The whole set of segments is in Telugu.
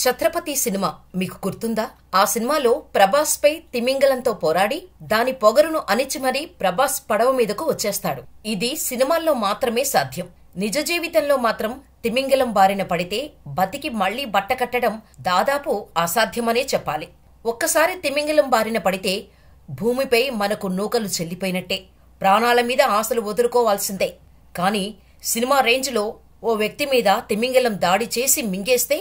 ఛత్రపతి సినిమా మీకు గుర్తుందా? ఆ సినిమాలో ప్రభాస్ పై తిమింగలంతో పోరాడి దాని పొగరును అణిచి మరీ ప్రభాస్ పడవ మీదకు వచ్చేస్తాడు. ఇది సినిమాల్లో మాత్రమే సాధ్యం. నిజ జీవితంలో మాత్రం తిమింగలం బారిన పడితే బతికి మళ్లీ బట్టకట్టడం దాదాపు అసాధ్యమనే చెప్పాలి. ఒక్కసారి తిమింగలం బారిన పడితే భూమిపై మనకు నూకలు చెల్లిపోయినట్టే. ప్రాణాల మీద ఆశలు వదులుకోవాల్సిందే. కానీ సినిమా రేంజ్లో ఓ వ్యక్తి మీద తిమింగలం దాడి చేసి మింగేస్తే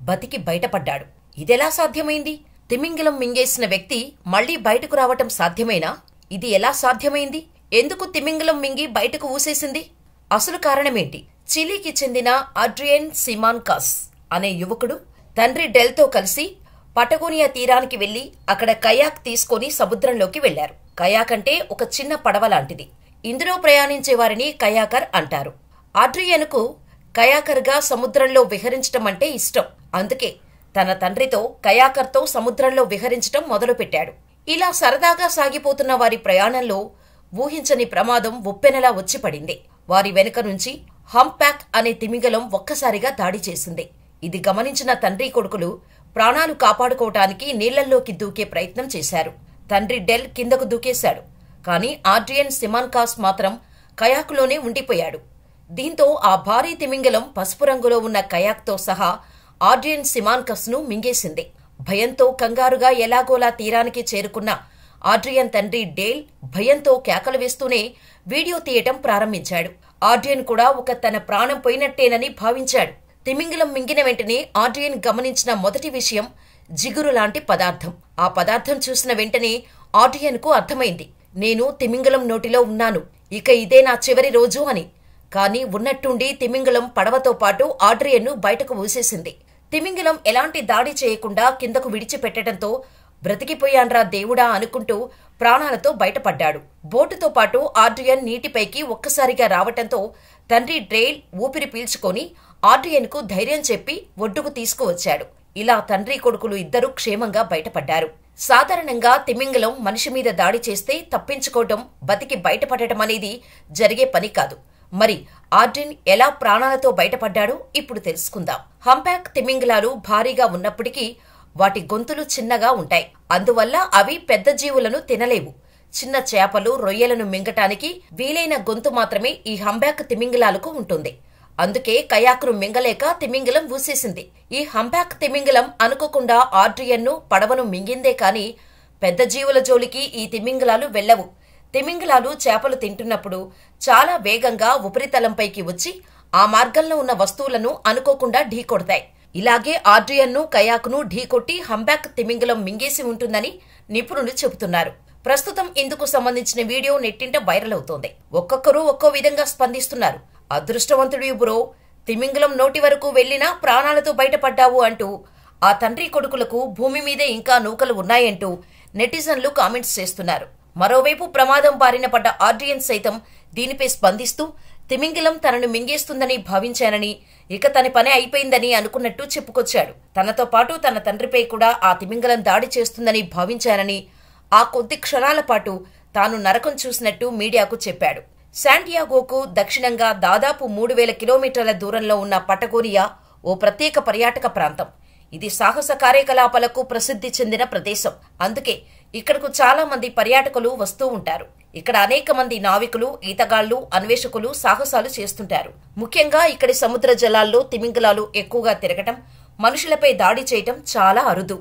బతికి బయటపడ్డాడు. ఇదెలా సాధ్యమైంది? తిమింగలం మింగేసిన వ్యక్తి మళ్లీ బయటకు రావటం సాధ్యమేనా? ఇది ఎలా సాధ్యమైంది? ఎందుకు తిమింగలం మింగి బయటకు ఊసేసింది? అసలు కారణమేంటి? చిలీకి చెందిన అడ్రియన్ సిమాన్కాస్ అనే యువకుడు తండ్రి డెల్తో కలిసి పటగోనియా తీరానికి వెళ్లి అక్కడ కయాక్ తీసుకుని సముద్రంలోకి వెళ్లారు. కయాక్ అంటే ఒక చిన్న పడవ లాంటిది. ఇందులో ప్రయాణించే వారిని కయాకర్ అంటారు. ఆడ్రియన్కు కయాకర్గా సముద్రంలో విహరించటం అంటే ఇష్టం. అందుకే తన తండ్రితో కయాకర్తో సముద్రంలో విహరించటం మొదలుపెట్టాడు. ఇలా సరదాగా సాగిపోతున్న వారి ప్రయాణంలో ఊహించని ప్రమాదం ఉప్పెనలా వచ్చి పడింది. వారి వెనుక నుంచి హంప్యాక్ అనే తిమింగలం ఒక్కసారిగా దాడి చేసింది. ఇది గమనించిన తండ్రి కొడుకులు ప్రాణాలు కాపాడుకోవటానికి నీళ్లల్లోకి దూకే ప్రయత్నం చేశారు. తండ్రి డెల్ కిందకు దూకేశాడు. కానీ ఆడ్రియన్ సిమాన్కాస్ మాత్రం కయాకులోనే ఉండిపోయాడు. దీంతో ఆ భారీ తిమింగలం పసుపు రంగులో ఉన్న కయాక్తో సహా ఆడ్రియన్ సిమాన్కాస్ ను మింగేసింది. భయంతో కంగారుగా ఎలాగోలా తీరానికి చేరుకున్న ఆడ్రియన్ తండ్రి డేల్ భయంతో కేకలు వేస్తూనే వీడియో తీయటం ప్రారంభించాడు. ఆడ్రియన్ కూడా ఒక తన ప్రాణం పోయినట్టేనని భావించాడు. తిమింగలం మింగిన వెంటనే ఆడ్రియన్ గమనించిన మొదటి విషయం జిగురు లాంటి పదార్థం. ఆ పదార్థం చూసిన వెంటనే ఆడ్రియన్ కు అర్థమైంది, నేను తిమింగలం నోటిలో ఉన్నాను, ఇక ఇదే నా చివరి రోజు అని. కానీ ఉన్నట్టుండి తిమింగలం పడవతో పాటు ఆడ్రియన్ను బయటకు ఊసేసింది. తిమింగలం ఎలాంటి దాడి చేయకుండా కిందకు విడిచిపెట్టడంతో బ్రతికిపోయాన్రా దేవుడా అనుకుంటూ ప్రాణాలతో బయటపడ్డాడు. బోటుతో పాటు ఆడ్రియన్ నీటిపైకి ఒక్కసారిగా రావటంతో తండ్రి డ్రేల్ ఊపిరి పీల్చుకొని ఆడ్రియన్కు ధైర్యం చెప్పి ఒడ్డుకు తీసుకువచ్చాడు. ఇలా తండ్రి కొడుకులు ఇద్దరూ క్షేమంగా బయటపడ్డారు. సాధారణంగా తిమింగలం మనిషి మీద దాడి చేస్తే తప్పించుకోవటం, బతికి బయటపడటం అనేది జరిగే పని కాదు. మరి ఆడ్రియన్ ఎలా ప్రాణాలతో బయటపడ్డాడో ఇప్పుడు తెలుసుకుందాం. హంప్యాక్ తిమింగలాలు భారీగా ఉన్నప్పటికీ వాటి గొంతులు చిన్నగా ఉంటాయి. అందువల్ల అవి పెద్ద జీవులను తినలేవు. చిన్న చేపలు, రొయ్యలను మింగటానికి వీలైన గొంతు మాత్రమే ఈ హంప్యాక్ తిమింగలాలకు ఉంటుంది. అందుకే కయాకును మింగలేక తిమింగలం ఊసేసింది. ఈ హంప్యాక్ తిమింగలం అనుకోకుండా ఆడ్రియన్ను, పడవను మింగిందే కాని పెద్ద జీవుల జోలికి ఈ తిమింగలాలు వెళ్లవు. తిమింగలాలు చేపలు తింటున్నప్పుడు చాలా వేగంగా ఉపరితలంపైకి వచ్చి ఆ మార్గంలో ఉన్న వస్తువులను అనుకోకుండా ఢీకొడతాయి. ఇలాగే ఆడ్రియన్ను, కయాకును ఢీకొట్టి హంప్యాక్ తిమింగలం మింగేసి ఉంటుందని నిపుణులు చెబుతున్నారు. ప్రస్తుతం ఇందుకు సంబంధించిన వీడియో నెట్టింట వైరల్ అవుతోంది. ఒక్కొక్కరు ఒక్కో విధంగా స్పందిస్తున్నారు. అదృష్టవంతుడి బ్రో, తిమింగలం నోటి వరకు వెళ్లినా ప్రాణాలతో బయటపడ్డావు అంటూ ఆ తండ్రి కొడుకులకు భూమి మీదే ఇంకా నూకలు ఉన్నాయంటూ నెటిజన్లు కామెంట్స్ చేస్తున్నారు. మరోవైపు ప్రమాదం బారిన పడ్డ ఆడ్రియన్ సైతం దీనిపై స్పందిస్తూ తిమింగలం తనను మింగేస్తుందని భావించానని, ఇక తన పని అయిపోయిందని అనుకున్నట్టు చెప్పుకొచ్చాడు. తనతో పాటు తన తండ్రిపై కూడా ఆ తిమింగలం దాడి చేస్తుందని భావించానని, ఆ కొద్ది క్షణాల పాటు తాను నరకం చూసినట్టు మీడియాకు చెప్పాడు. శాంటియాగోకు దక్షిణంగా దాదాపు 3000 కిలోమీటర్ల దూరంలో ఉన్న పటగోనియా ఓ ప్రత్యేక పర్యాటక ప్రాంతం. ఇది సాహస కార్యకలాపాలకు ప్రసిద్ధి చెందిన ప్రదేశం. అందుకే ఇక్కడకు చాలా మంది పర్యాటకులు వస్తూ ఉంటారు. ఇక్కడ అనేక మంది నావికులు, ఈతగాళ్లు, అన్వేషకులు సాహసాలు చేస్తుంటారు. ముఖ్యంగా ఇక్కడి సముద్ర జలాల్లో తిమింగలాలు ఎక్కువగా తిరగటం, మనుషులపై దాడి చేయటం చాలా అరుదు.